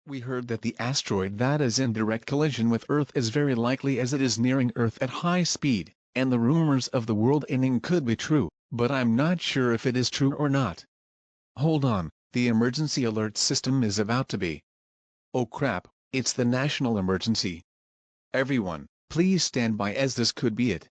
We heard that the asteroid that is in direct collision with Earth is very likely as it is nearing Earth at high speed, and the rumors of the world ending could be true, but I'm not sure if it is true or not. Hold on, the emergency alert system is about to be. Oh crap, it's the national emergency. Everyone, please stand by as this could be it.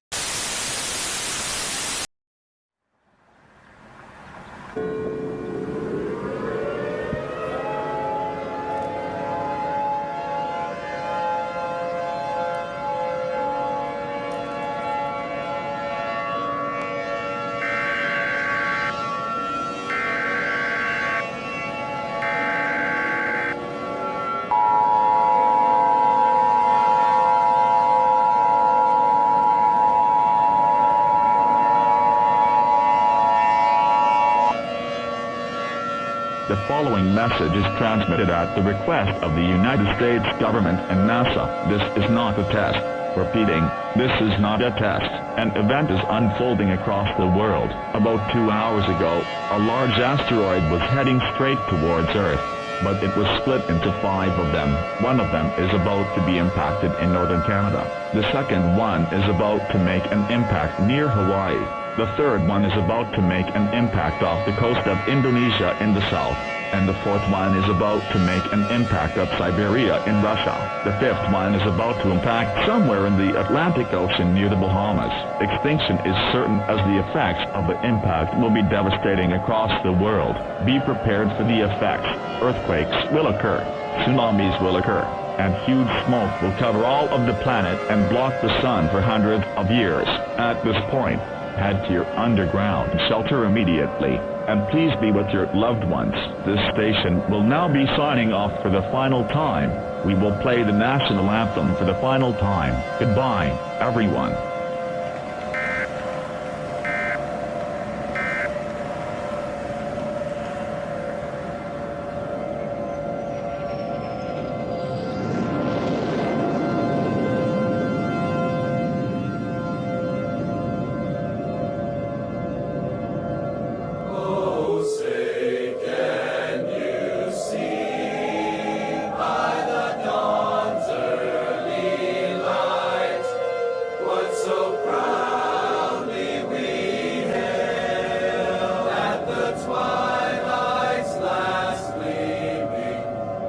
The following message is transmitted at the request of the United States government and NASA. This is not a test. Repeating, this is not a test. An event is unfolding across the world. About 2 hours ago, a large asteroid was heading straight towards Earth, but it was split into 5 of them. One of them is about to be impacted in northern Canada. The second one is about to make an impact near Hawaii. The third one is about to make an impact off the coast of Indonesia in the south, and the fourth one is about to make an impact of Siberia in Russia. The fifth one is about to impact somewhere in the Atlantic Ocean near the Bahamas. Extinction is certain as the effects of the impact will be devastating across the world. Be prepared for the effects. Earthquakes will occur, tsunamis will occur, and huge smoke will cover all of the planet and block the sun for hundreds of years. At this point, head to your underground shelter immediately, and please be with your loved ones. This station will now be signing off for the final time. We will play the national anthem for the final time. Goodbye, everyone.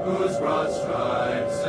Whose broad stripes